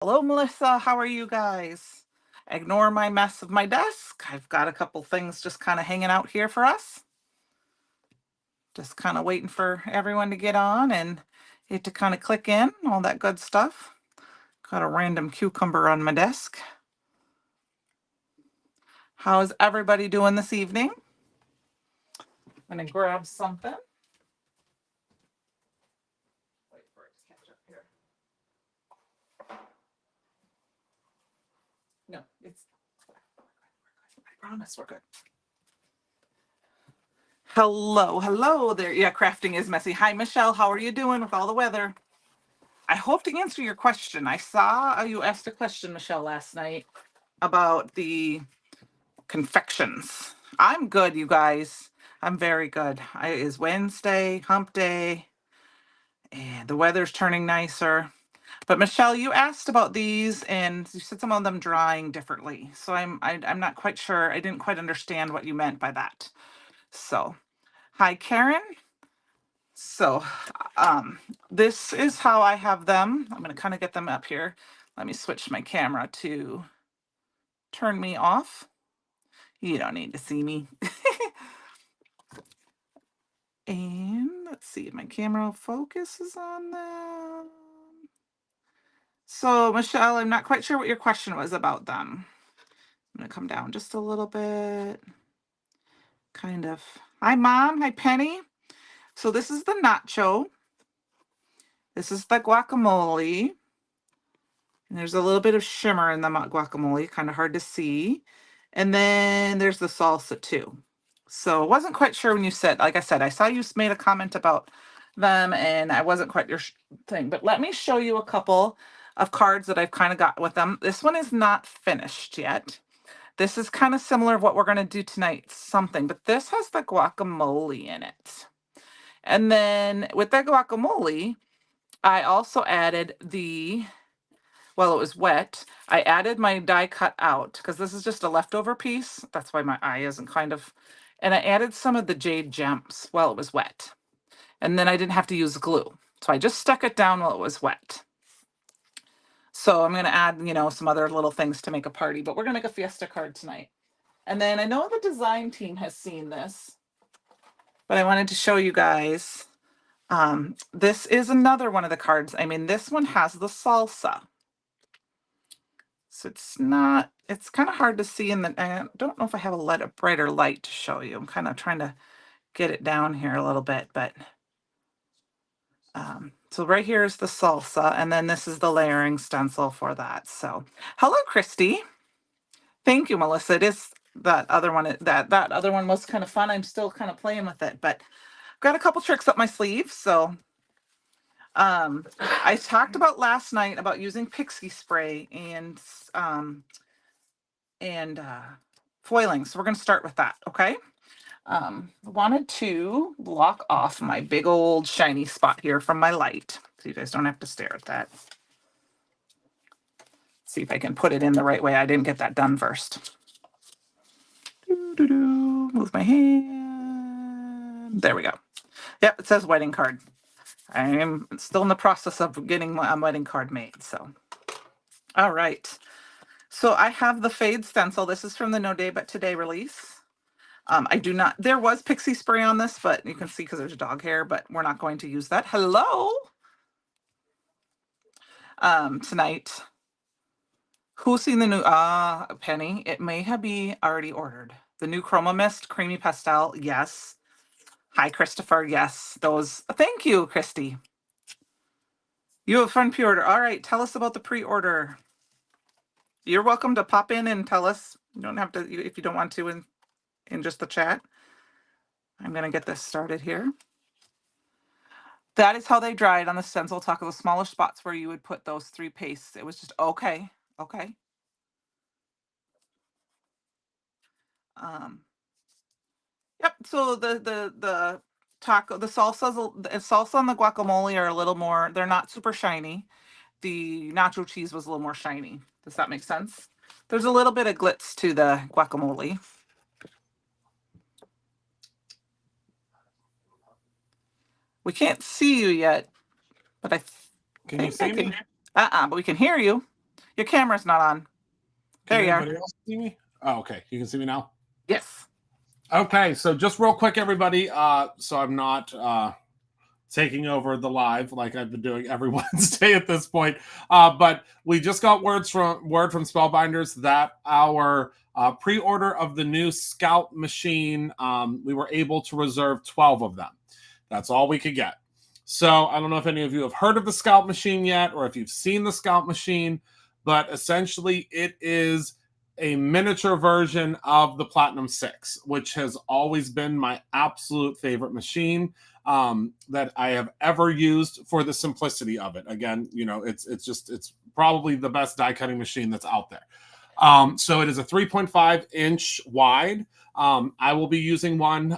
Hello, Melissa. How are you guys? Ignore my mess of my desk. I've got a couple things just kind of hanging out here for us. Just kind of waiting for everyone to get on and it to kind of click in, all that good stuff. Got a random cucumber on my desk. How's everybody doing this evening? I'm going to grab something. Wait for it to catch up here. No, I promise we're good. Hello there. Yeah, crafting is messy. Hi, Michelle. How are you doing with all the weather? I hope to answer your question. I saw you asked a question, Michelle, last night about the confections. I'm good, you guys. I'm very good. It is Wednesday, hump day, and the weather's turning nicer. But Michelle, you asked about these, and you said some of them drying differently. So I'm not quite sure. I didn't quite understand what you meant by that. So, hi, Karen. So, this is how I have them. I'm going to kind of get them up here. Let me switch my camera to turn me off. You don't need to see me. And let's see if my camera focuses on them. So, Michelle, I'm not quite sure what your question was about them. I'm going to come down just a little bit. Kind of. Hi, Mom. Hi, Penny. So, this is the nacho. This is the guacamole. And there's a little bit of shimmer in the guacamole, kind of hard to see. And then there's the salsa too. So I wasn't quite sure when you said, like I said, I saw you made a comment about them and I wasn't quite your thing. But let me show you a couple of cards that I've kind of got with them. This one is not finished yet. This is kind of similar to what we're going to do tonight, something, but this has the guacamole in it. And then with the guacamole, I also added while it was wet, I added my die cut out because this is just a leftover piece. That's why my eye isn't kind of, and I added some of the jade gems while it was wet. And then I didn't have to use glue. So I just stuck it down while it was wet. So I'm going to add, some other little things to make a party, but we're going to make a Fiesta card tonight. And then I know the design team has seen this, but I wanted to show you guys. This is another one of the cards. I mean, this one has the salsa. So it's kind of hard to see I don't know if I have a brighter light to show you. I'm kind of trying to get it down here a little bit, but so right here is the salsa, and then this is the layering stencil for that. So hello, Christy. Thank you, Melissa. It is that other one, that other one was kind of fun. I'm still kind of playing with it, but I've got a couple tricks up my sleeve. So I talked about last night about using pixie spray and foiling. So we're going to start with that. Okay. Wanted to block off my big old shiny spot here from my light. So you guys don't have to stare at that. See if I can put it in the right way. I didn't get that done first. Move my hand. There we go. Yep. It says wedding card. I am still in the process of getting my wedding card made. So, all right. So I have the fade stencil. This is from the No Day But Today release. I do not, there was pixie spray on this, but you can see because there's dog hair, but we're not going to use that. Hello. Tonight. Who's seen the new, Penny? It may have been already ordered. The new Chroma Mist Creamy Pastel. Yes. Hi, Christopher. Yes. Thank you, Christy. You have a fun pre-order. All right. Tell us about the pre-order. You're welcome to pop in and tell us. You don't have to, if you don't want to, in just the chat. I'm going to get this started here. That is how they dried on the stencil. Talk of the smaller spots where you would put those 3 pastes. It was just okay. Okay. Yep. So the taco, the salsa and the guacamole are a little more. They're not super shiny. The nacho cheese was a little more shiny. Does that make sense? There's a little bit of glitz to the guacamole. We can't see you yet, but Can you see me? but we can hear you. Your camera's not on. There you are. Anybody else see me? Oh, okay. You can see me now? Yes. Okay, so just real quick, everybody, so I'm not taking over the live like I've been doing every Wednesday at this point. But we just got word from Spellbinders that our pre-order of the new Scout machine, we were able to reserve 12 of them. That's all we could get. So I don't know if any of you have heard of the Scout machine yet, or if you've seen the Scout machine, but essentially it is a miniature version of the Platinum 6, which has always been my absolute favorite machine that I have ever used for the simplicity of it. Again, you know, it's probably the best die cutting machine that's out there. So it is a 3.5 inch wide. I will be using one.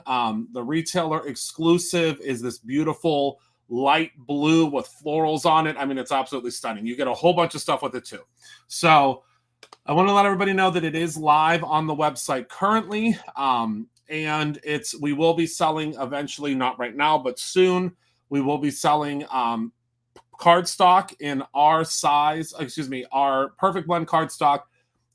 The retailer exclusive is this beautiful light blue with florals on it. I mean, it's absolutely stunning. You get a whole bunch of stuff with it too. So I want to let everybody know that it is live on the website currently. And we will be selling eventually, not right now, but soon, we will be selling cardstock in our size, our Perfect Blend cardstock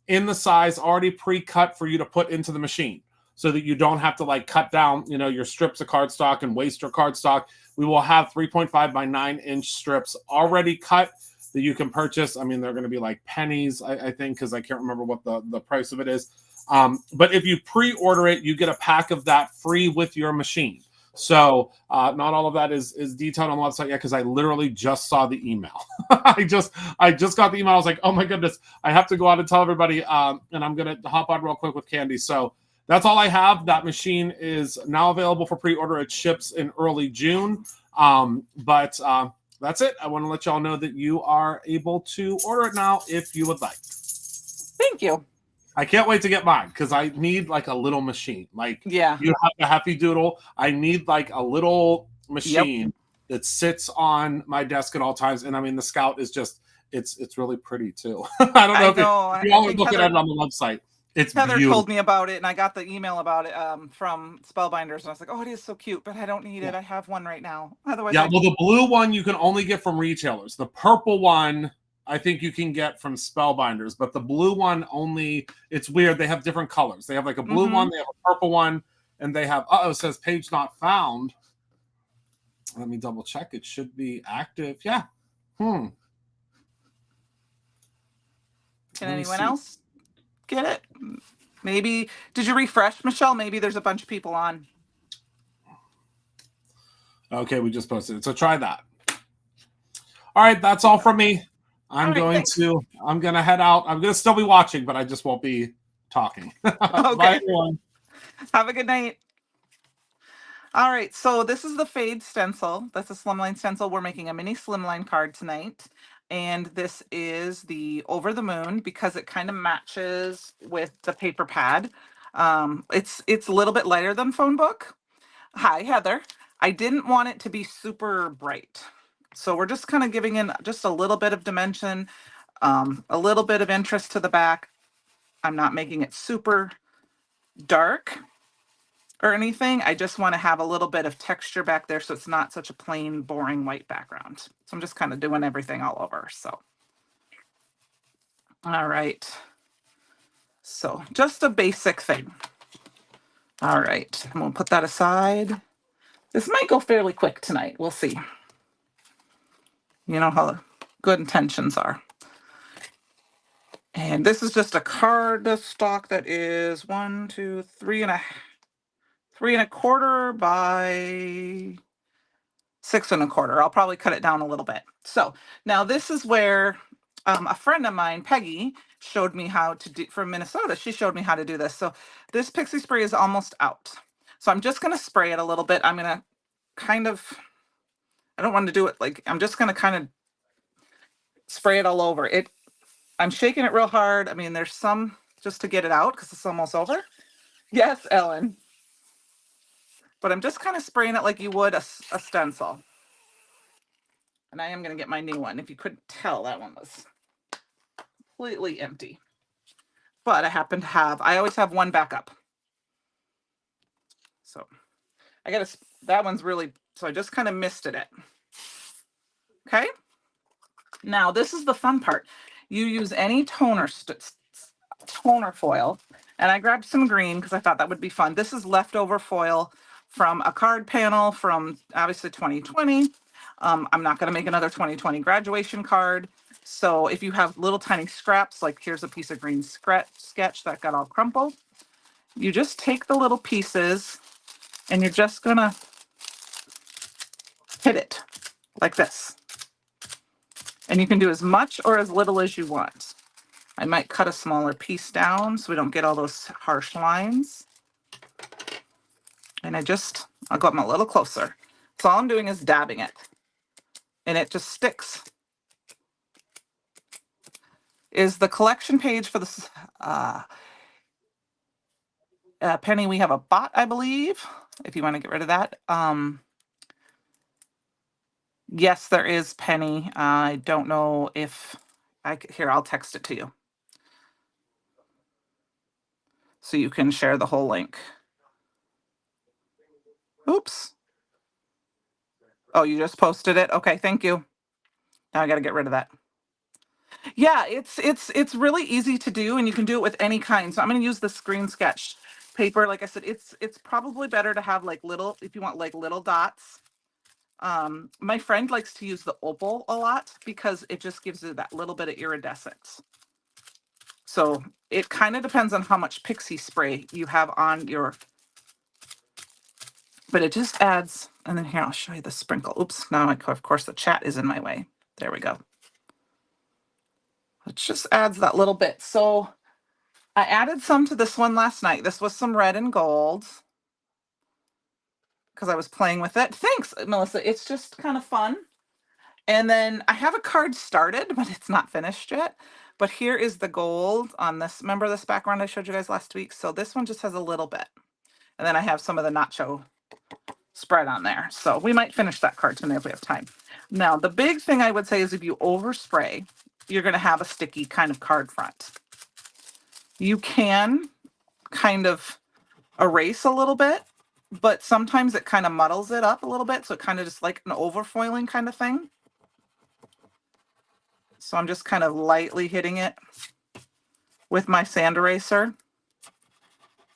in the size already pre-cut for you to put into the machine, so that you don't have to like cut down, you know, your strips of cardstock and waste your cardstock. We will have 3.5 by 9 inch strips already cut that you can purchase. I mean, they're going to be like pennies, I think, because I can't remember what the price of it is. But if you pre-order it, you get a pack of that free with your machine. So not all of that is detailed on the website yet, because I literally just saw the email. I just got the email. I was like, oh my goodness, I have to go out and tell everybody. And I'm going to hop on real quick with Candi. So that's all I have. That machine is now available for pre-order. It ships in early June. But that's it. I want to let y'all know that you are able to order it now if you would like. Thank you. I can't wait to get mine, because I need like a little machine. Like, yeah, you have the Happy Doodle. I need like a little machine that sits on my desk at all times. And I mean, the Scout is just, it's really pretty too. I don't know if you all are looking at it on the website. It's Heather beautiful. told me about it, and I got the email about it from Spellbinders, and I was like, oh, it is so cute, but I don't need it. I have one right now. Otherwise, well, the blue one you can only get from retailers. The purple one, I think you can get from Spellbinders, but the blue one only, it's weird. They have different colors. They have like a blue one, they have a purple one, and they have, it says page not found. Let me double check. It should be active. Yeah. Can anyone else get it? Maybe, did you refresh, Michelle? Maybe there's a bunch of people on. Okay, we just posted it. So try that. All right, that's all from me. I'm going to head out. I'm going to still be watching, but I just won't be talking. Okay. Bye, everyone. Have a good night. All right, so this is the Fade stencil. That's a slimline stencil. We're making a mini slimline card tonight. And this is the Over the Moon, because it kind of matches with the paper pad. It's a little bit lighter than Phone Book. Hi, Heather. I didn't want it to be super bright. So we're just kind of giving in just a little bit of dimension, a little bit of interest to the back. I'm not making it super dark or anything. I just want to have a little bit of texture back there, so it's not such a plain, boring white background. So I'm just kind of doing everything all over. So, all right. So just a basic thing. All right, I'm gonna put that aside. This might go fairly quick tonight. We'll see. You know how good intentions are. And this is just a card stock that is 3.25 by 6.25. I'll probably cut it down a little bit. So now this is where a friend of mine, Peggy, showed me how to do, from Minnesota. She showed me how to do this. So this pixie spray is almost out. So I'm just going to spray it a little bit. I'm going to kind of, I don't want to do it like, I'm just going to kind of spray it all over it. I'm shaking it real hard. I mean, there's some just to get it out because it's almost over. Yes, Ellen. But I'm just kind of spraying it like you would a stencil. And I am going to get my new one. If you couldn't tell, that one was completely empty. But I happen to have, I always have one backup. So I got to, that one's really, so I just kind of misted it. Okay. Now this is the fun part. You use any toner foil, and I grabbed some green because I thought that would be fun. This is leftover foil from a card panel from obviously 2020. I'm not going to make another 2020 graduation card. So if you have little tiny scraps, like here's a piece of green sketch that got all crumpled, you just take the little pieces and you're just going to hit it like this. And you can do as much or as little as you want. I might cut a smaller piece down so we don't get all those harsh lines. And I'll go up a little closer. So all I'm doing is dabbing it. And it just sticks. Is the collection page for this Penny, we have a bot, I believe, if you want to get rid of that. Yes, there is, Penny. I don't know if here, I'll text it to you so you can share the whole link. Oops. Oh, you just posted it? Okay, thank you. Now I got to get rid of that. Yeah, it's really easy to do, and you can do it with any kind. So I'm going to use the screen sketch paper. Like I said, it's probably better to have like little, if you want like little dots. My friend likes to use the opal a lot because it just gives you that little bit of iridescence. So it kind of depends on how much pixie spray you have on your, but it just adds, and then here, I'll show you the sprinkle. Oops, now of course the chat is in my way. There we go. It just adds that little bit. So I added some to this one last night. This was some red and gold because I was playing with it. Thanks, Melissa. It's just kind of fun. And then I have a card started, but it's not finished yet. But here is the gold on this. Remember this background I showed you guys last week? So this one just has a little bit. And then I have some of the nacho spread on there. So we might finish that card tonight if we have time. Now, the big thing I would say is if you overspray, you're going to have a sticky kind of card front. You can kind of erase a little bit, but sometimes it kind of muddles it up a little bit. So it kind of just like an overfoiling kind of thing. So I'm just kind of lightly hitting it with my sand eraser.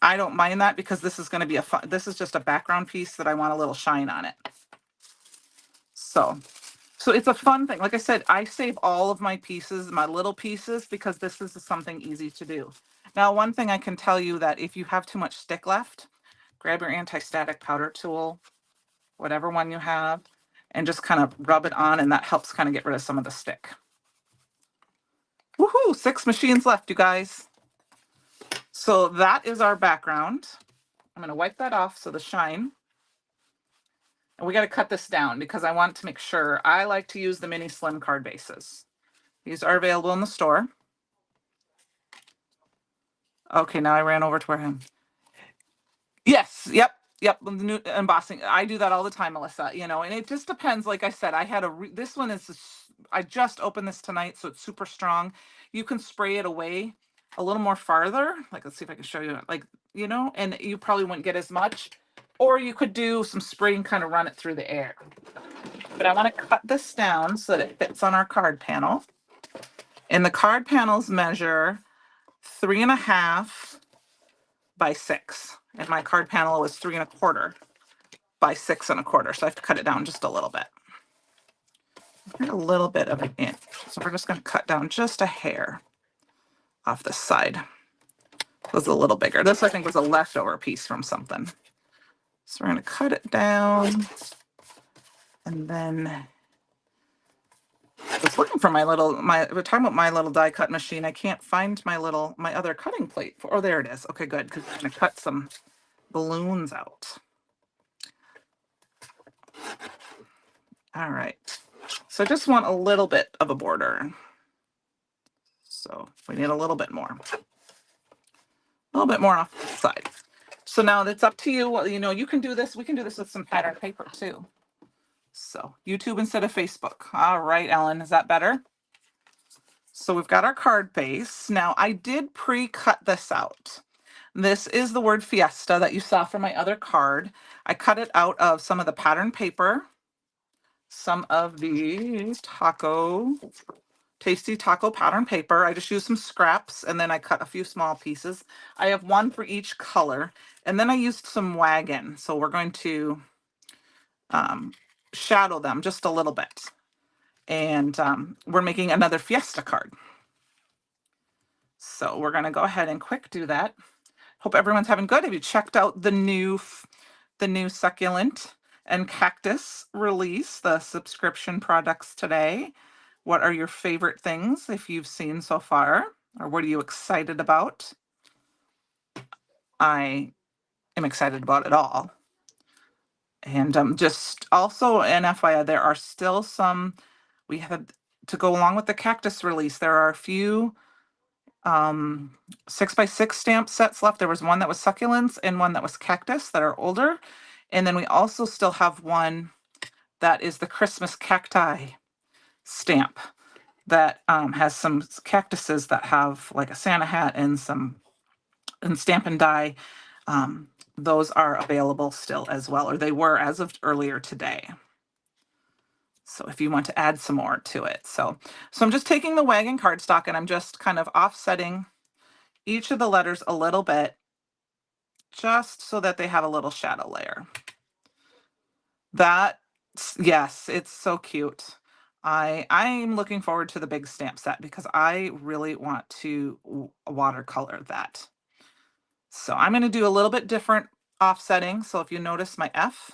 I don't mind that because this is going to be this is just a background piece that I want a little shine on it. So it's a fun thing. Like I said, I save all of my pieces, my little pieces, because this is something easy to do. Now, one thing I can tell you that if you have too much stick left, grab your anti-static powder tool, whatever one you have, and just kind of rub it on, and that helps kind of get rid of some of the stick. Woohoo! 6 machines left, you guys. So that is our background. I'm going to wipe that off so the shine. And we got to cut this down because I want to make sure. I like to use the mini slim card bases. These are available in the store. Okay, now I ran over to where him. Yes, yep. The new embossing. I do that all the time, Melissa, and it just depends. Like I said, I had this one is, I just opened this tonight, so it's super strong. You can spray it away a little more farther. Like, let's see if I can show you, like, and you probably wouldn't get as much, or you could do some spray and kind of run it through the air. But I want to cut this down so that it fits on our card panel. And the card panels measure 3.5 by 6. And my card panel was 3.25 by 6.25. So I have to cut it down just a little bit. A little bit of an inch. So we're just going to cut down just a hair off this side. It was a little bigger. This, I think, was a leftover piece from something. So we're going to cut it down. And then I was looking for we're talking about my little die cut machine. I can't find my other cutting plate. Oh, there it is. Okay, good. Because I'm going to cut some balloons out. All right. So I just want a little bit of a border. So we need a little bit more. A little bit more off the side. So now it's up to you. You can do this. We can do this with some pattern paper too. So YouTube instead of Facebook. All right, Ellen, is that better? So we've got our card base. Now I did pre-cut this out. This is the word Fiesta that you saw from my other card. I cut it out of some of the pattern paper, some of the taco tasty taco pattern paper. I just used some scraps and then I cut a few small pieces. I have one for each color. And then I used some wagon. So we're going to shadow them just a little bit. And we're making another Fiesta card. So we're going to go ahead and quick do that. Hope everyone's having good. Have you checked out the new succulent and cactus release, the subscription products today? What are your favorite things if you've seen so far? Or what are you excited about? I am excited about it all. And just also an FYI, there are still some, we had to go along with the cactus release. There are a few 6x6 stamp sets left. There was one that was succulents and one that was cactus that are older. And then we also still have one that is the Christmas cacti stamp that has some cactuses that have like a Santa hat and some and stamp and die. Those are available still as well, or they were as of earlier today. So if you want to add some more to it. So I'm just taking the wagon cardstock and I'm just kind of offsetting each of the letters a little bit, just so that they have a little shadow layer. Yes, it's so cute. I'm looking forward to the big stamp set because I really want to watercolor that. So I'm going to do a little bit different offsetting. So if you notice my F,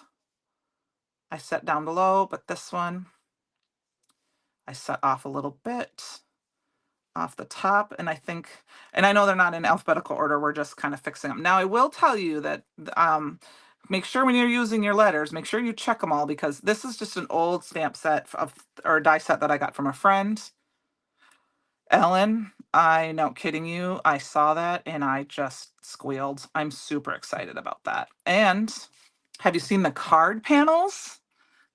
I set down below, but this one, I set off a little bit off the top. And I know they're not in alphabetical order. We're just kind of fixing them. Now I will tell you that make sure when you're using your letters, make sure you check them all because this is just an old stamp set or die set that I got from a friend. Ellen, I not kidding you. I saw that and I just squealed. I'm super excited about that. And have you seen the card panels?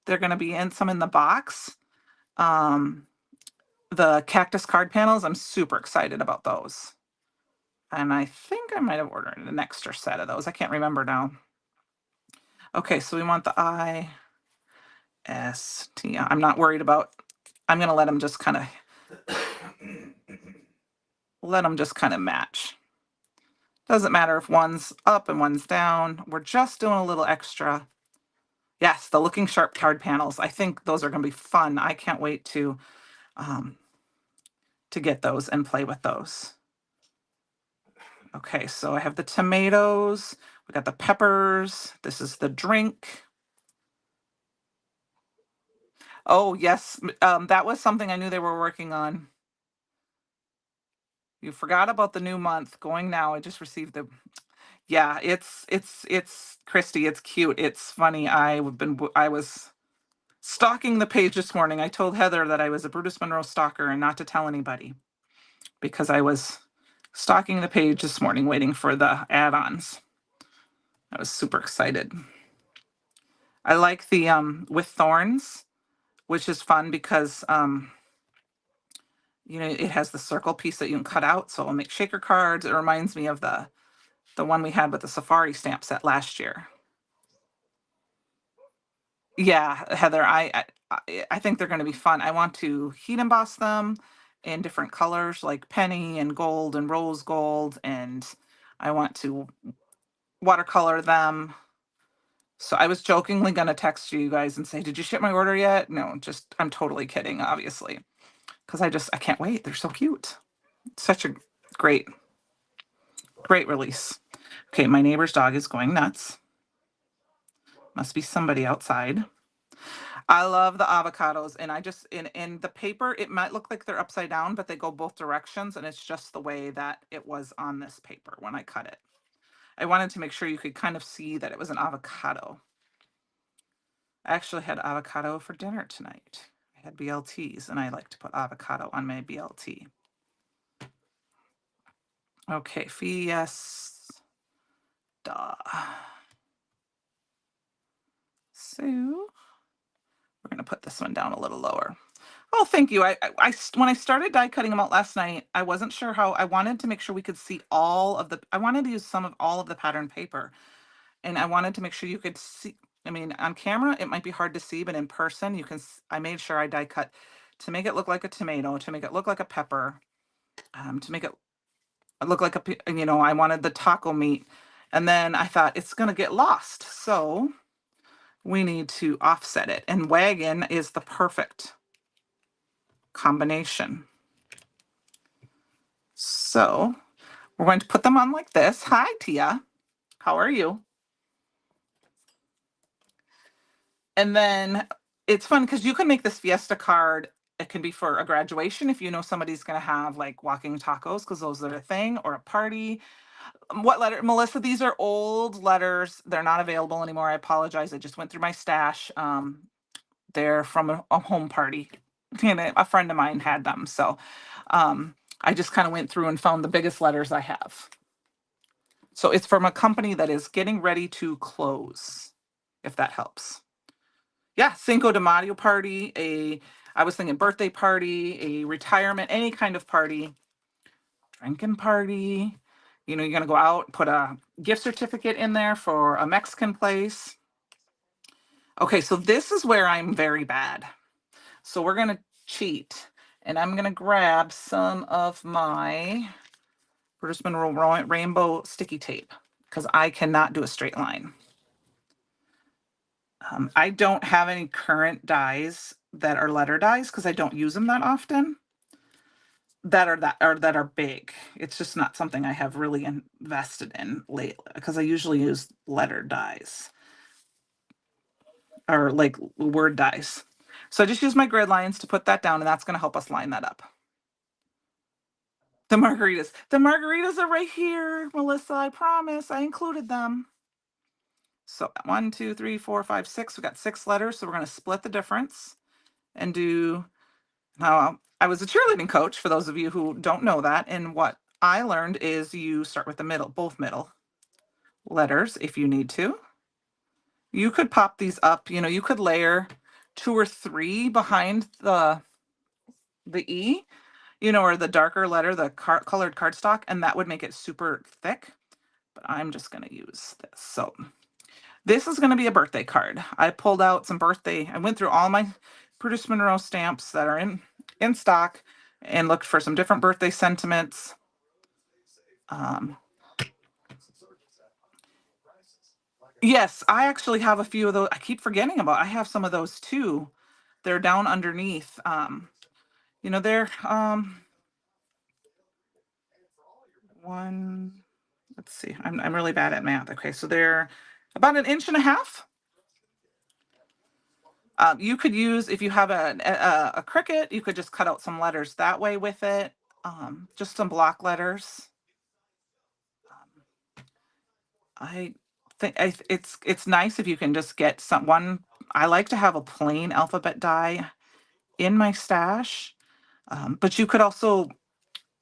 They're going to be some in the box. The cactus card panels, I'm super excited about those. And I think I might have ordered an extra set of those. I can't remember now. Okay, so we want the IST. I'm not worried about, I'm going to let them just kind of match. Doesn't matter if one's up and one's down. We're just doing a little extra. Yes, the Looking Sharp card panels. I think those are going to be fun. I can't wait to get those and play with those. Okay, so I have the tomatoes. We got the peppers. This is the drink. Oh, yes. That was something I knew they were working on. You forgot about the new month going now. I just received the, yeah, it's Christy. It's cute. It's funny. I was stalking the page this morning. I told Heather that I was a Brutus Monroe stalker and not to tell anybody because I was stalking the page this morning waiting for the add-ons. I was super excited. I like the with thorns, which is fun because it has the circle piece that you can cut out, so I'll make shaker cards. It reminds me of the one we had with the safari stamp set last year. Yeah, Heather, I think they're going to be fun. I want to heat emboss them in different colors like penny and gold and rose gold, and I want to watercolor them. So I was jokingly going to text you guys and say, did you ship my order yet? No, just I'm totally kidding, obviously, because I can't wait. They're so cute. Such a great release. Okay, my neighbor's dog is going nuts. Must be somebody outside. I love the avocados, and I just in the paper it might look like they're upside down, but they go both directions, and it's just the way that it was on this paper when I cut it. I wanted to make sure you could kind of see that it was an avocado. I actually had avocado for dinner tonight. I had BLTs, and I like to put avocado on my BLT. Okay, Fiesta. So we're going to put this one down a little lower. Oh, thank you. I when I started die cutting them out last night, I wasn't sure how. I wanted to make sure we could see all of the. I wanted to use some of all of the pattern paper, and I wanted to make sure you could see. I mean, on camera it might be hard to see, but in person you can. I made sure I die cut to make it look like a tomato, to make it look like a pepper, to make it look like I wanted the taco meat. And then I thought it's going to get lost. So we need to offset it. And wagon is the perfect combination. So we're going to put them on like this. Hi, Tia. How are you? And then it's fun because you can make this Fiesta card. It can be for a graduation if you know somebody's going to have like walking tacos because those are a thing, or a party. What letter, Melissa? These are old letters. They're not available anymore. I apologize. I just went through my stash. They're from a home party, and a friend of mine had them. So I just kind of went through and found the biggest letters I have. So it's from a company that is getting ready to close, if that helps. Yeah, Cinco de Mayo party, I was thinking birthday party, a retirement, any kind of party, drinking party. You're going to go out, put a gift certificate in there for a Mexican place. Okay, so this is where I'm very bad. So we're going to cheat, and I'm going to grab some of my British Mineral Rainbow sticky tape because I cannot do a straight line. I don't have any current dies that are letter dies because I don't use them that often. That are big. It's just not something I have really invested in lately because I usually use letter dies or like word dies. So I just use my grid lines to put that down, and that's going to help us line that up. The margaritas are right here, Melissa. I promise I included them. So 1, 2, 3, 4, 5, 6. We got 6 letters, so we're going to split the difference and do. Now, I was a cheerleading coach, for those of you who don't know that, and what I learned is you start with the middle, both middle letters if you need to. You could pop these up, you could layer 2 or 3 behind the E, or the darker letter, the colored cardstock, and that would make it super thick. But I'm just going to use this. So this is going to be a birthday card. I pulled out some I went through all my Produce Monroe stamps that are in stock and looked for some different birthday sentiments. Yes, I actually have a few of those. I keep forgetting about. I have some of those too. They're down underneath. They're one. Let's see. I'm really bad at math. Okay, so they're about 1.5 inches. You could use, if you have a Cricut, you could just cut out some letters that way with it. Just some block letters. I think it's nice if you can just get one. I like to have a plain alphabet die in my stash, but you could also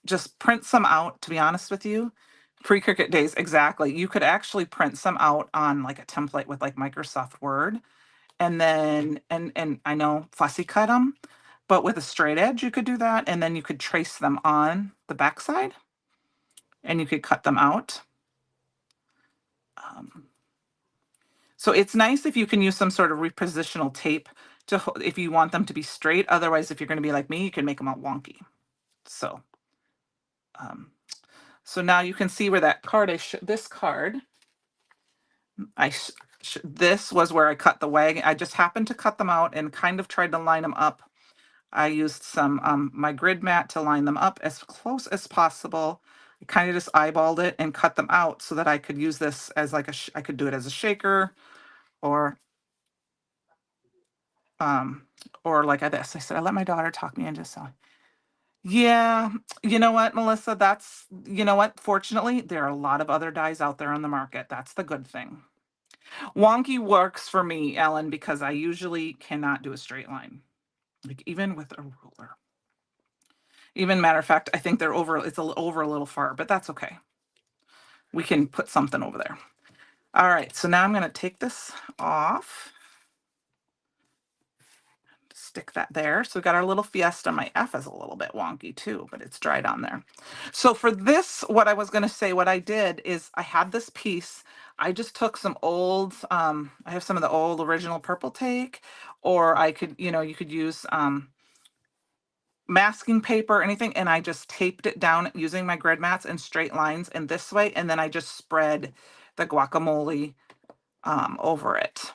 just print some out. To be honest with you, pre-Cricut days, exactly. You could actually print some out on like a template with like Microsoft Word, and then and I know fussy cut them, but with a straight edge you could do that, and then you could trace them on the backside, and you could cut them out. So it's nice if you can use some sort of repositional tape if you want them to be straight. Otherwise, if you're going to be like me, you can make them all wonky. So, so now you can see where that card this card. This was where I cut the wagon. I just happened to cut them out and kind of tried to line them up. I used some my grid mat to line them up as close as possible. I kind of just eyeballed it and cut them out so that I could use this as like I could do it as a shaker, or like this. I said, I let my daughter talk me into sewing. Yeah, you know what, Melissa? Fortunately, there are a lot of other dyes out there on the market. That's the good thing. Wonky works for me, Ellen, because I usually cannot do a straight line, like even with a ruler. Even matter of fact, I think they're over. It's over a little far, but that's okay. We can put something over there. All right, so now I'm going to take this off. Stick that there. So we got our little Fiesta. My F is a little bit wonky too, but it's dried on there. So for this, what I was going to say, what I did is I had this piece. I just took some old, I have some of the old original purple take, or I could, you could use masking paper or anything, and I just taped it down using my grid mats in straight lines and this way, and then I just spread the guacamole over it.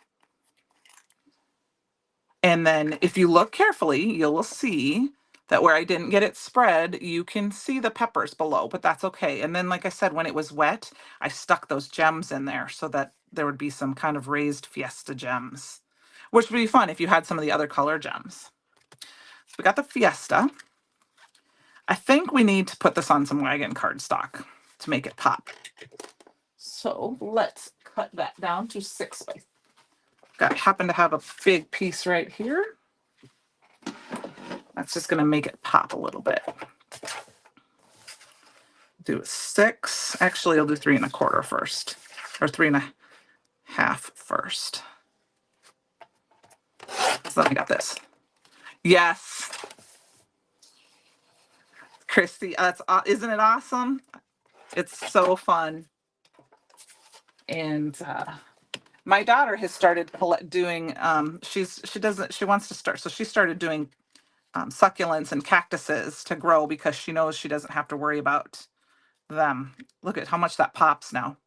And then if you look carefully, you'll see that where I didn't get it spread, you can see the peppers below, but that's okay. And then, like I said, when it was wet, I stuck those gems in there so that there would be some kind of raised Fiesta gems, which would be fun if you had some of the other color gems. So we got the Fiesta. I think we need to put this on some wagon cardstock to make it pop. So let's cut that down to 6 by. Happen to have a big piece right here. That's just going to make it pop a little bit. Do a 6. Actually, I'll do 3 1/4 first, or 3 1/2 first. So then I got this. Yes, Christy, that's isn't it awesome? It's so fun. And my daughter has started doing. She wants to start. So she started doing succulents and cactuses to grow because she knows she doesn't have to worry about them. Look at how much that pops now.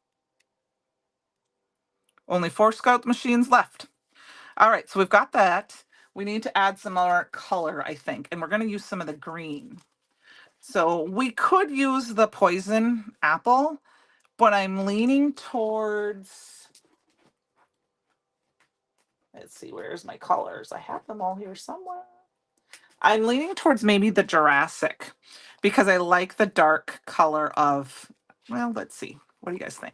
Only 4 scout machines left. All right, so we've got that. We need to add some more color, I think, and we're going to use some of the green. So we could use the poison apple, but I'm leaning towards, let's see, where's my colors? I have them all here somewhere. I'm leaning towards maybe the Jurassic because I like the dark color of, well, let's see. What do you guys think?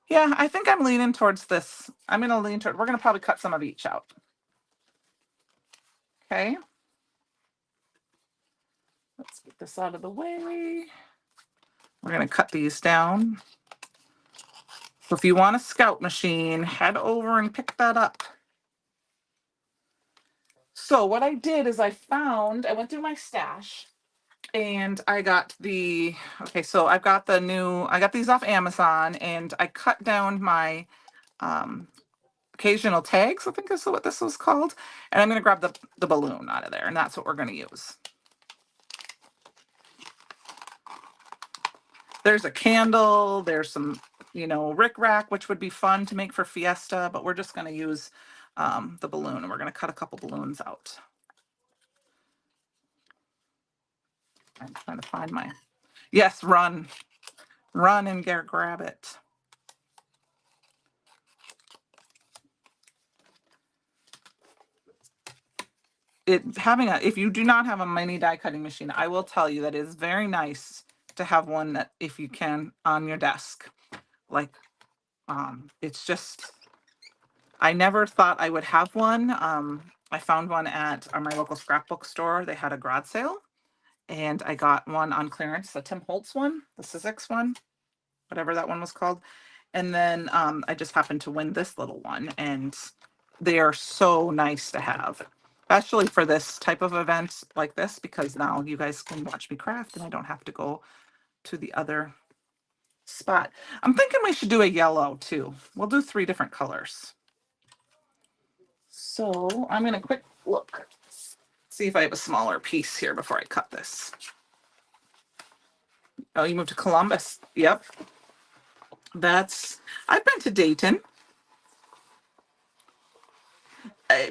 Yeah, I think I'm leaning towards this. I'm going to lean toward, we're going to probably cut some of each out. Okay. Let's get this out of the way. We're going to cut these down. So if you want a scout machine, head over and pick that up. So what I did is I went through my stash and I got so I got these off Amazon and I cut down my occasional tags, I think is what this was called. And I'm going to grab the balloon out of there, and that's what we're going to use. There's a candle, there's some, rickrack, which would be fun to make for Fiesta, but we're just going to use the balloon, and we're going to cut a couple balloons out. I'm trying to find yes, run and grab it. If you do not have a mini die cutting machine, I will tell you that it is very nice to have one that, if you can, on your desk. Like, it's just, I never thought I would have one. I found one at my local scrapbook store. They had a garage sale, and I got one on clearance, the Tim Holtz one, the Sizzix one, whatever that one was called. And then I just happened to win this little one, and they are so nice to have, especially for this type of event like this, because now you guys can watch me craft and I don't have to go to the other spot. I'm thinking we should do a yellow too. We'll do 3 different colors. So I'm going to quick look, see if I have a smaller piece here before I cut this. Oh, you moved to Columbus. Yep. I've been to Dayton.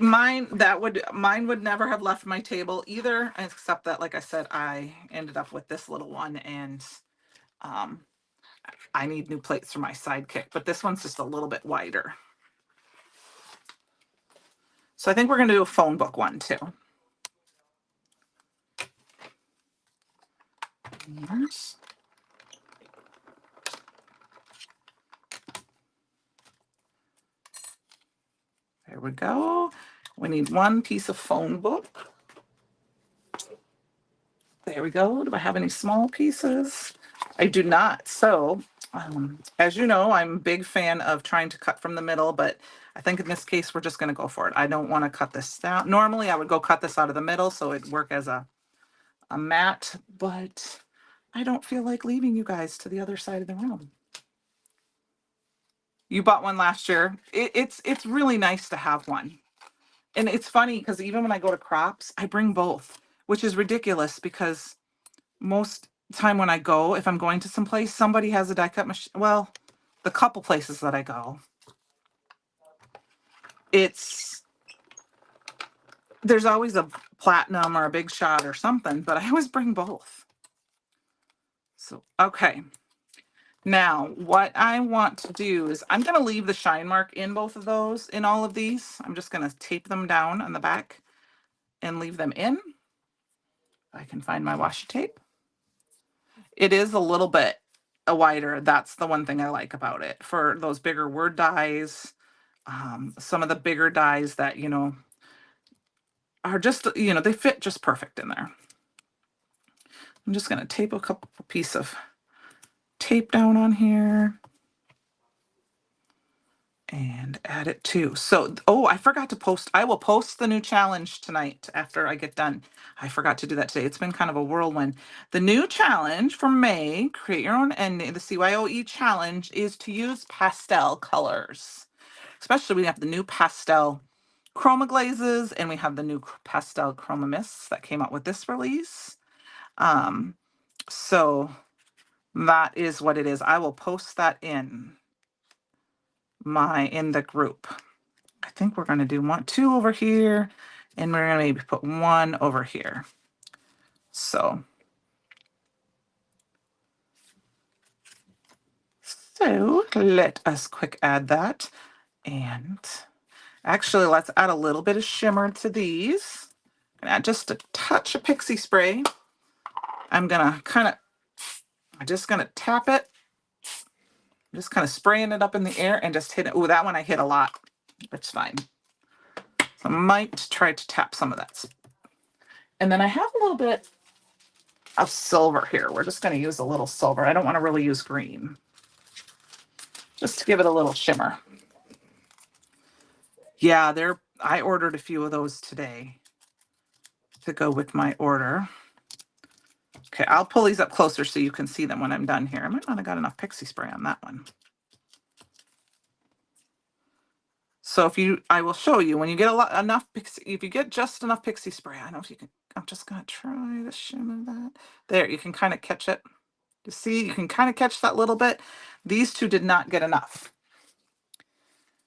Mine would never have left my table either, except that, like I said, I ended up with this little one, and I need new plates for my sidekick, but this one's just a little bit wider. So I think we're going to do a phone book one too. Yes. There we go. We need 1 piece of phone book. There we go. Do I have any small pieces? I do not. So, as you know, I'm a big fan of trying to cut from the middle, but I think in this case, we're just going to go for it. I don't want to cut this down. Normally, I would go cut this out of the middle so it'd work as a mat, but I don't feel like leaving you guys to the other side of the room. You bought one last year. It's really nice to have one. And it's funny because even when I go to crops, I bring both, which is ridiculous because most time when I go, if I'm going to some place, somebody has a die cut machine. Well, the couple places that I go, there's always a platinum or a big shot or something, but I always bring both. So, okay. Now, what I want to do is I'm going to leave the shine mark in both of those, in all of these. I'm just going to tape them down on the back and leave them in. I can find my washi tape. It is a little bit wider. That's the one thing I like about it. For those bigger word dies, some of the bigger dies that, are just, they fit just perfect in there. I'm just going to tape a couple piece of tape down on here and add it too. So, I forgot to post. I will post the new challenge tonight after I get done. I forgot to do that today. It's been kind of a whirlwind. The new challenge for May, create your own ending, the CYOE challenge is to use pastel colors. Especially we have the new pastel chroma glazes and we have the new pastel chroma mists that came out with this release. So that is what it is. I will post that in the group. I think we're going to do two over here, and we're going to maybe put one over here. So let us quick add that. And actually, let's add a little bit of shimmer to these. And add just a touch of pixie spray. I'm just going to tap it. I'm just kind of spraying it up in the air and just hit it. Oh, that one I hit a lot. It's fine. So I might try to tap some of that. And then I have a little bit of silver here. We're just going to use a little silver. I don't want to really use green. Just to give it a little shimmer. Yeah, I ordered a few of those today to go with my order. Okay, I'll pull these up closer so you can see them when I'm done here. I might not have got enough pixie spray on that one. So I will show you when you get if you get just enough pixie spray, I don't know if you can, I'm just going to try to shimmer that. There, you can kind of catch it. You see, you can kind of catch that little bit. These two did not get enough.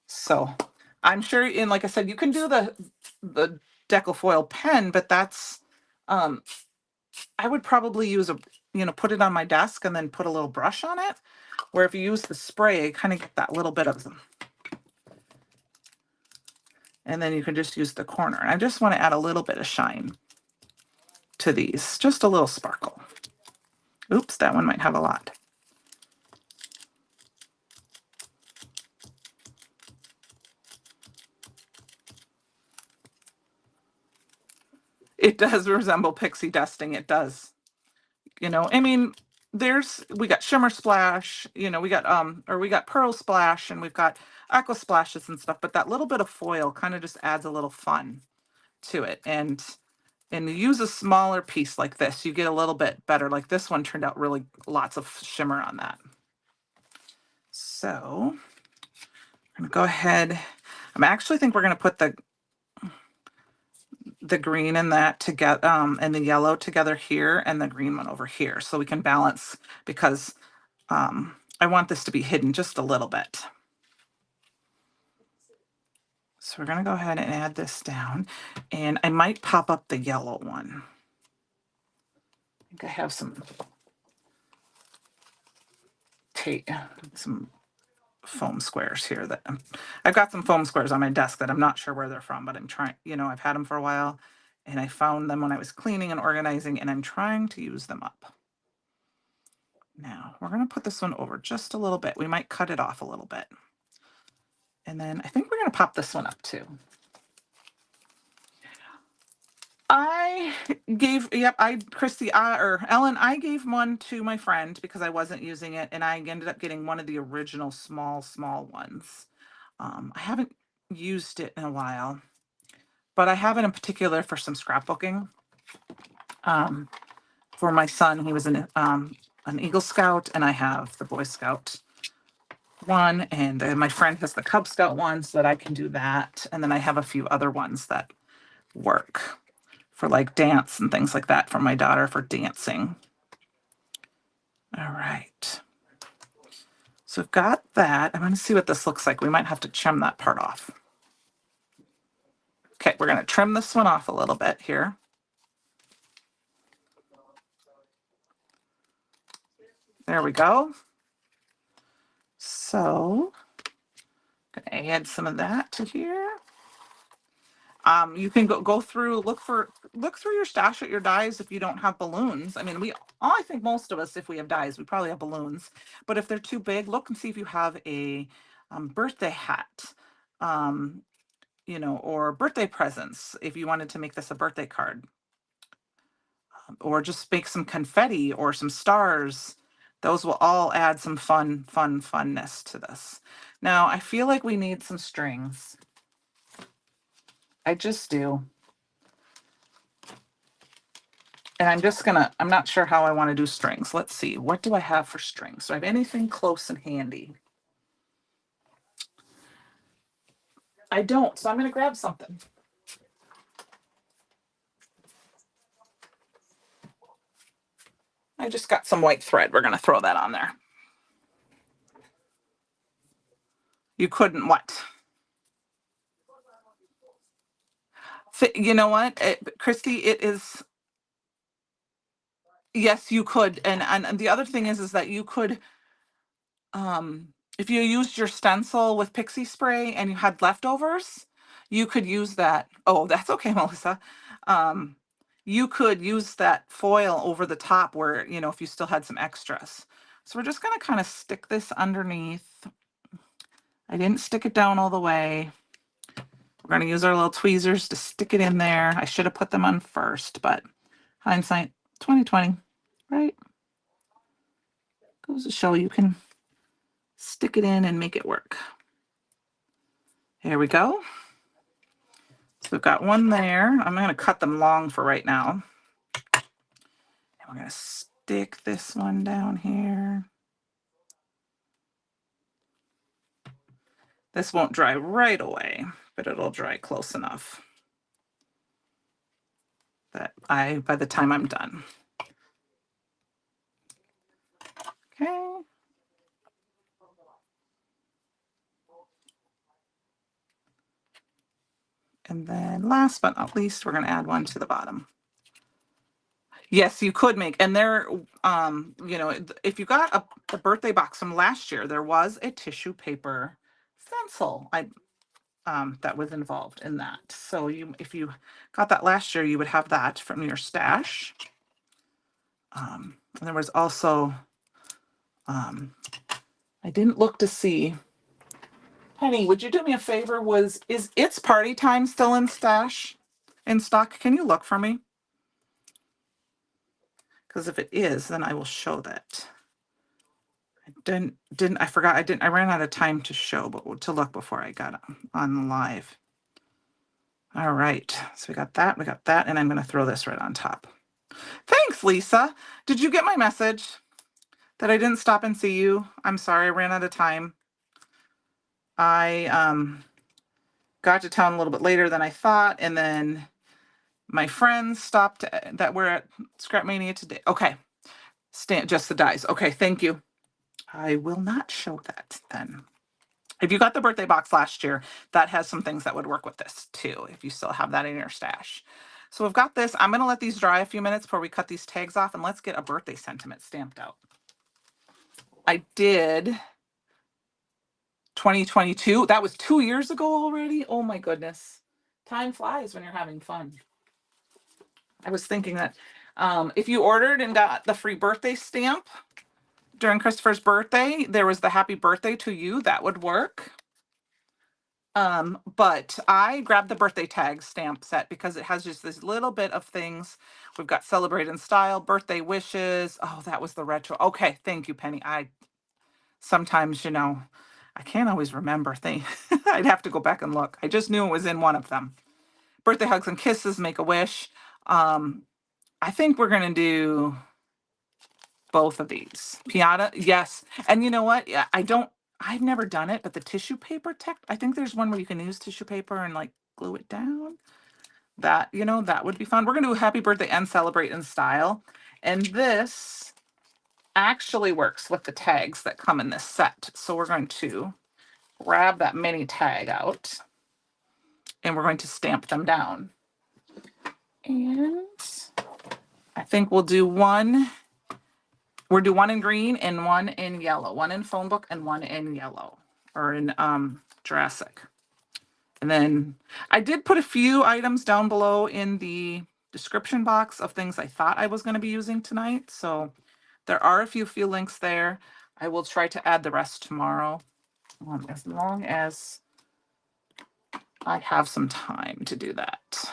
So I'm sure, and like I said, you can do the Decofoil pen, but that's, I would probably use put it on my desk and then put a little brush on it. Where if you use the spray, kind of get that little bit of them. And then you can just use the corner. And I just want to add a little bit of shine to these, just a little sparkle. Oops, that one might have a lot. It does resemble pixie dusting. It does. I mean, we got shimmer splash, we got pearl splash, and we've got aqua splashes and stuff, but that little bit of foil kind of just adds a little fun to it. And you use a smaller piece like this, you get a little bit better. Like this one turned out really lots of shimmer on that. So I'm gonna go ahead. I think we're gonna put the green and that together, and the yellow together here, and the green one over here, so we can balance, because I want this to be hidden just a little bit. So we're going to go ahead and add this down, and I might pop up the yellow one. I think I have some tape, some foam squares here that I've got some foam squares on my desk that I'm not sure where they're from, but I'm trying, I've had them for a while, and I found them when I was cleaning and organizing, and I'm trying to use them up. Now we're going to put this one over just a little bit. We might cut it off a little bit. And then I think we're going to pop this one up too. Ellen, I gave one to my friend because I wasn't using it, and I ended up getting one of the original small ones. I haven't used it in a while, but I have it in particular for some scrapbooking. For my son, he was an Eagle Scout, and I have the Boy Scout one, and then my friend has the Cub Scout one so that I can do that. And then I have a few other ones that work for like dance and things like that for my daughter for dancing. All right. So I've got that. I'm going to see what this looks like. We might have to trim that part off. Okay, we're going to trim this one off a little bit here. There we go. So I'm going to add some of that to here. You can go through, look through your stash at your dies if you don't have balloons. I mean, I think most of us, if we have dies, we probably have balloons. But if they're too big, look and see if you have a birthday hat, or birthday presents if you wanted to make this a birthday card. Or just make some confetti or some stars. Those will all add some funness to this. Now, I feel like we need some strings. I just do. And I'm not sure how I want to do strings. Let's see. What do I have for strings? Do I have anything close and handy? I don't, so I'm going to grab something. I just got some white thread. We're going to throw that on there. You couldn't what? You know what, Christy, it is. Yes, you could. And the other thing is that you could, if you used your stencil with pixie spray and you had leftovers, you could use that. Oh, that's okay, Melissa. You could use that foil over the top where, if you still had some extras. So we're just going to kind of stick this underneath. I didn't stick it down all the way. We're going to use our little tweezers to stick it in there. I should have put them on first, but hindsight 2020, right? Goes to show you can stick it in and make it work. Here we go. So we've got one there. I'm going to cut them long for right now. And we're going to stick this one down here. This won't dry right away, but it'll dry close enough that by the time I'm done. Okay. And then last but not least, we're going to add one to the bottom. Yes, you could make, and there, if you got a birthday box from last year, there was a tissue paper stencil that was involved in that. So if you got that last year, you would have that from your stash. And there was also, I didn't look to see. Penny, would you do me a favor? Is It's Party Time still in stock? Can you look for me? Because if it is, then I will show that. I ran out of time to show, but to look before I got on live. All right, so we got that, and I'm going to throw this right on top. Thanks, Lisa. Did you get my message that I didn't stop and see you? I'm sorry, I ran out of time. I got to town a little bit later than I thought, and then my friends stopped that were at Scrap Mania today. Okay, just the dies. Okay, thank you. I will not show that then. If you got the birthday box last year, that has some things that would work with this too, if you still have that in your stash. So we've got this. I'm going to let these dry a few minutes before we cut these tags off, and let's get a birthday sentiment stamped out. I did 2022. That was 2 years ago already. Oh my goodness. Time flies when you're having fun. I was thinking that if you ordered and got the free birthday stamp during Christopher's birthday, there was the happy birthday to you. That would work. But I grabbed the birthday tag stamp set because it has just this little bit of things. We've got Celebrate in Style, birthday wishes. Oh, that was the retro. Okay, thank you, Penny. Sometimes, I can't always remember things. I'd have to go back and look. I just knew it was in one of them. Birthday hugs and kisses, make a wish. I think we're going to do both of these. Piata, yes. And you know what? Yeah, I don't I've never done it, but the tissue paper tech, I think there's one where you can use tissue paper and like glue it down. That, you know, that would be fun. We're going to do a happy birthday and celebrate in style. And this actually works with the tags that come in this set. So we're going to grab that mini tag out and we're going to stamp them down. And I think we'll do one. We'll do one in green and one in yellow, one in phone book and one in yellow, or in Jurassic. And then I did put a few items down below in the description box of things I thought I was going to be using tonight. So there are a few links there. I will try to add the rest tomorrow, as long as I have some time to do that.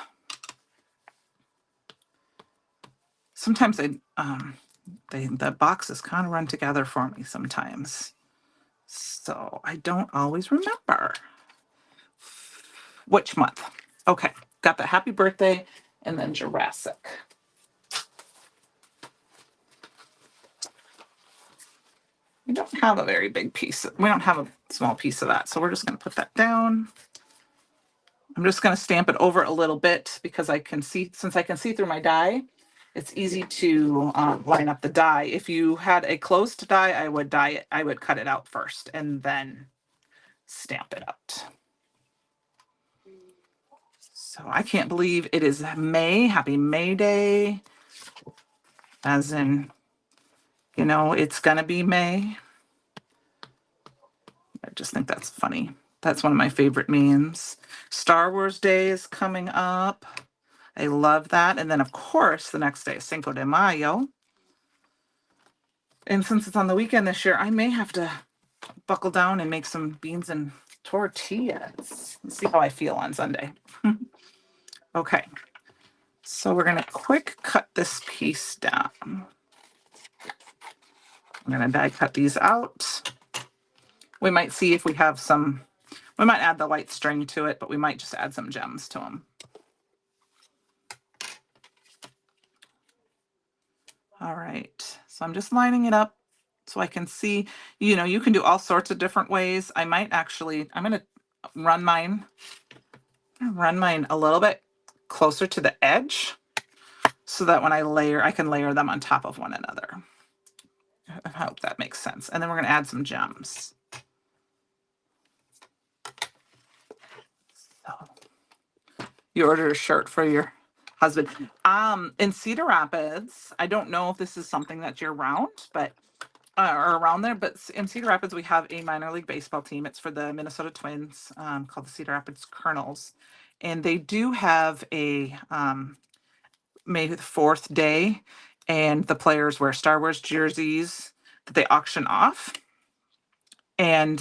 Sometimes the boxes kind of run together for me sometimes. So I don't always remember which month. Okay, got the happy birthday and then Jurassic. We don't have a very big piece. We don't have a small piece of that. So we're just going to put that down. I'm just going to stamp it over a little bit because I can see, since I can see through my die, it's easy to line up the die. If you had a closed die, I would cut it out first and then stamp it out. So I can't believe it is May. Happy May Day. As in, you know, it's going to be May. I just think that's funny. That's one of my favorite memes. Star Wars Day is coming up. I love that. And then, of course, the next day is Cinco de Mayo. And since it's on the weekend this year, I may have to buckle down and make some beans and tortillas. Let's see how I feel on Sunday. Okay. So we're going to quick cut this piece down. I'm going to die cut these out. We might see if we have some, we might add the light string to it, but we might just add some gems to them. All right, so I'm just lining it up so I can see, you know, you can do all sorts of different ways. I might actually, I'm going to run mine a little bit closer to the edge so that when I layer, I can layer them on top of one another. I hope that makes sense. And then we're going to add some gems. So you ordered a shirt for your husband. In Cedar Rapids, I don't know if this is something that's year round, but or around there, but in Cedar Rapids, we have a minor league baseball team. It's for the Minnesota Twins, called the Cedar Rapids Colonels. And they do have a May the 4th day, and the players wear Star Wars jerseys that they auction off. And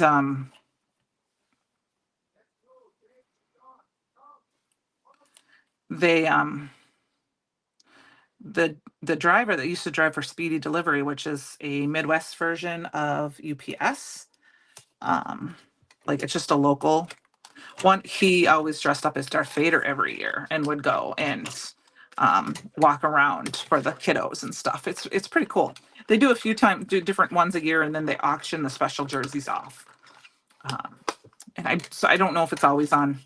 they the driver that used to drive for Speedy Delivery, which is a Midwest version of UPS, like it's just a local one. He always dressed up as Darth Vader every year and would go and walk around for the kiddos and stuff. It's pretty cool. They do do different ones a year, and then they auction the special jerseys off. And so I don't know if it's always on.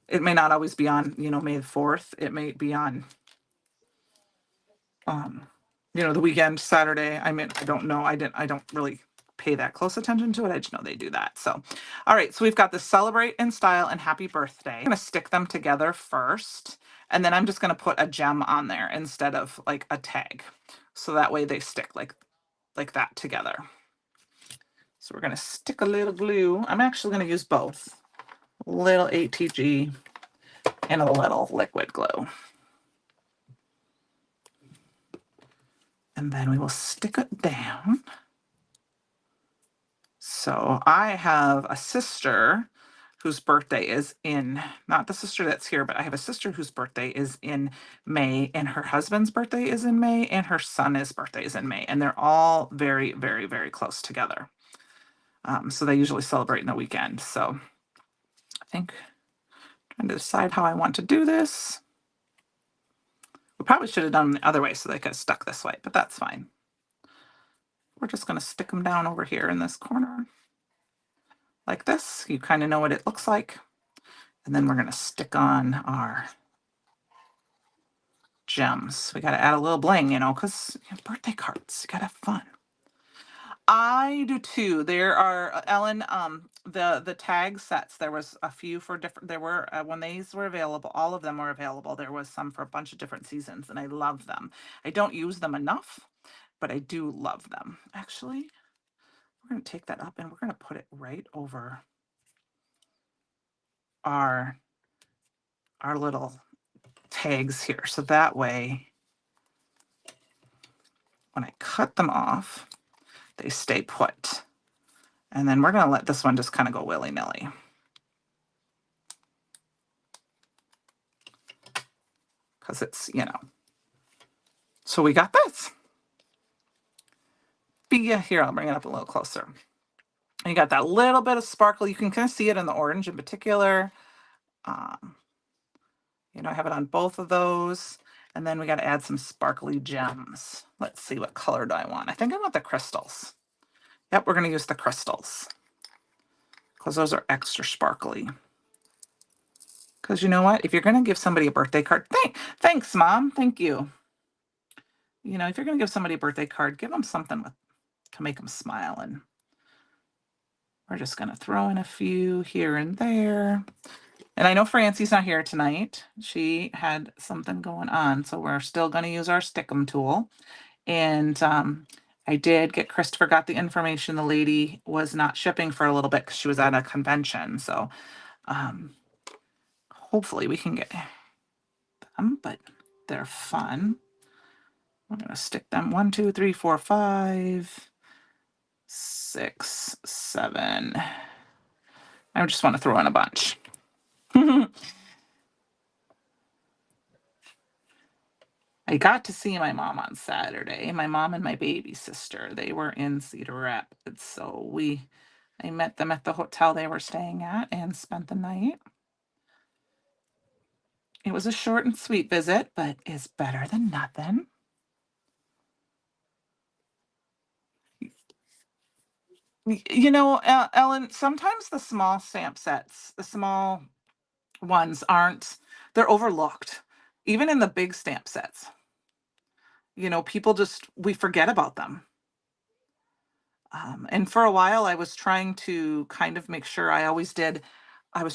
It may not always be on, you know, May the 4th. It may be on, you know, the weekend, Saturday. I mean, I don't know. I don't really pay that close attention to it. I just know they do that. So, all right. So we've got the celebrate in style and happy birthday. I'm going to stick them together first. And then I'm just going to put a gem on there instead of like a tag. So that way they stick like that together. So we're going to stick a little glue. I'm actually going to use both. A little ATG and a little liquid glue. And then we will stick it down. So I have a sister whose birthday is in, not the sister that's here, but I have a sister whose birthday is in May, and her husband's birthday is in May, and her son's birthday is in May. And they're all very, very, very close together. So they usually celebrate in the weekend. So I think I'm trying to decide how I want to do this. We probably should have done them the other way so they could have stuck this way, but that's fine. We're just going to stick them down over here in this corner. like this. You kind of know what it looks like. And then we're going to stick on our gems. We got to add a little bling, you know, because birthday cards, you got to have fun. I do too. There are Ellen, the tag sets. There was a few for different. There were when these were available, all of them were available. There was some for a bunch of different seasons, and I love them. I don't use them enough, but I do love them. Actually, we're going to take that up and we're going to put it right over our little tags here, so that way when I cut them off, they stay put. And then we're going to let this one just kind of go willy-nilly. Because it's, you know. So we got this. Here, I'll bring it up a little closer. And you got that little bit of sparkle. You can kind of see it in the orange in particular. You know, I have it on both of those. And then we got to add some sparkly gems. Let's see, what color do I want? I think I want the crystals. Yep, we're going to use the crystals. Because those are extra sparkly. Because you know what? If you're going to give somebody a birthday card, thanks, Mom. Thank you. You know, if you're going to give somebody a birthday card, give them something to make them smile. And we're just going to throw in a few here and there. And I know Francie's not here tonight. She had something going on. So we're still going to use our Stickum tool. And I did get, Christopher got the information. The lady was not shipping for a little bit because she was at a convention. So hopefully we can get them, but they're fun. I'm going to stick them 1, 2, 3, 4, 5, 6, 7. I just want to throw in a bunch. I got to see my mom on Saturday. My mom and my baby sister, they were in Cedar Rapids. So I met them at the hotel they were staying at and spent the night. It was a short and sweet visit, but it's better than nothing. You know, Ellen, sometimes the small stamp sets, the small ones they're overlooked. Even in the big stamp sets. You know, we forget about them. And for a while, I was trying to kind of make sure I was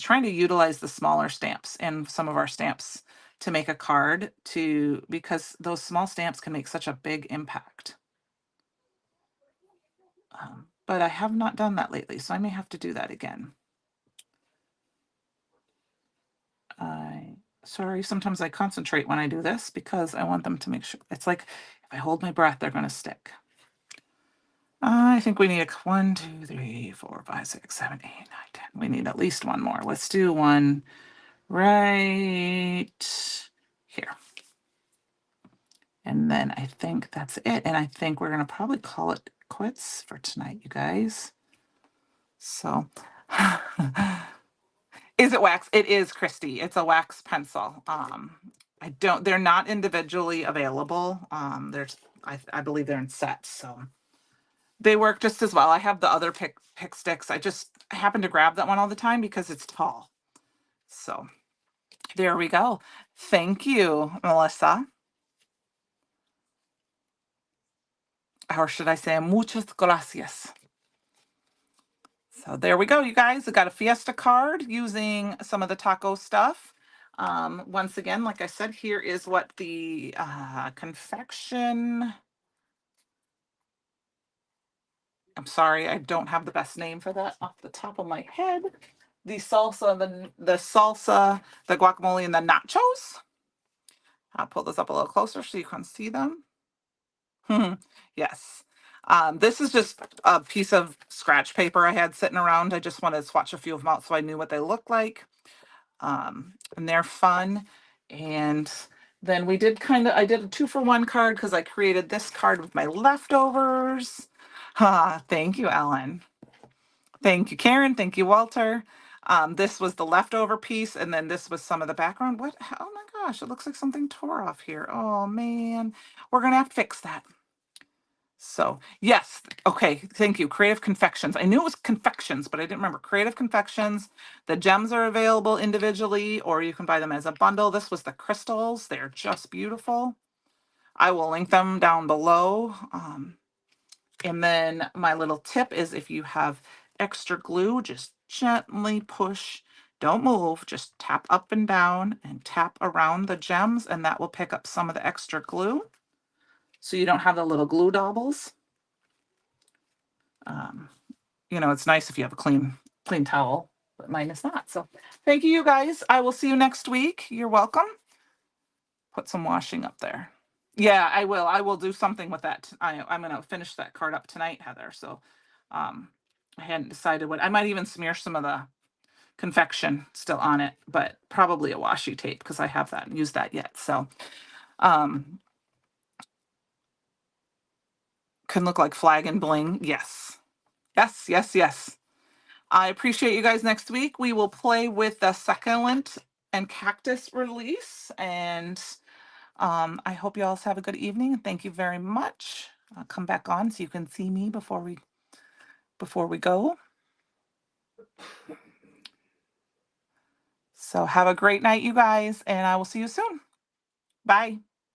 trying to utilize the smaller stamps and some of our stamps to make a card because those small stamps can make such a big impact. But I have not done that lately, so I may have to do that again. Sorry, sometimes I concentrate when I do this because I want them to make sure. It's like if I hold my breath, they're going to stick. I think we need 1, 2, 3, 4, 5, 6, 7, 8, 9, 10. We need at least one more. Let's do one right here. And then I think that's it. And I think we're going to probably call it quits for tonight, you guys. So, is it wax? It is, Christy. It's a wax pencil. They're not individually available. I believe they're in sets. So they work just as well. I have the other pick sticks. I just happen to grab that one all the time because it's tall. So there we go. Thank you, Melissa. Or should I say muchas gracias. So there we go, you guys. I got a Fiesta card using some of the taco stuff. Once again, like I said, here is what the confection. I'm sorry, I don't have the best name for that off the top of my head. The salsa, the guacamole, and the nachos. I'll pull this up a little closer so you can see them. Yes. This is just a piece of scratch paper I had sitting around. I just wanted to swatch a few of them out so I knew what they look like. And they're fun. And then I did a 2-for-1 card because I created this card with my leftovers. Thank you, Ellen. Thank you, Karen. Thank you, Walter. This was the leftover piece, and then this was some of the background. Oh my gosh, it looks like something tore off here. Oh man, we're gonna have to fix that. So yes, okay, thank you. Creative Confections. I knew it was confections, but I didn't remember. Creative Confections. The gems are available individually, or you can buy them as a bundle. This was the crystals. They're just beautiful. I will link them down below. And then my little tip is if you have extra glue, just gently push. Don't move, just tap up and down and tap around the gems, and that will pick up some of the extra glue so you don't have the little glue daubles. You know, it's nice if you have a clean towel, but mine is not. So thank you, you guys. I will see you next week. You're welcome. Put some washing up there. Yeah, I will. I will do something with that. I'm going to finish that card up tonight, Heather. So I hadn't decided what. I might even smear some of the confection still on it, but probably a washi tape because I have that and used that yet. So can look like flag and bling. Yes. Yes, yes, yes. I appreciate you guys. Next week we will play with the succulent and cactus release, and I hope you all have a good evening. Thank you very much. I'll come back on so you can see me before we go. So have a great night, you guys, and I will see you soon. Bye.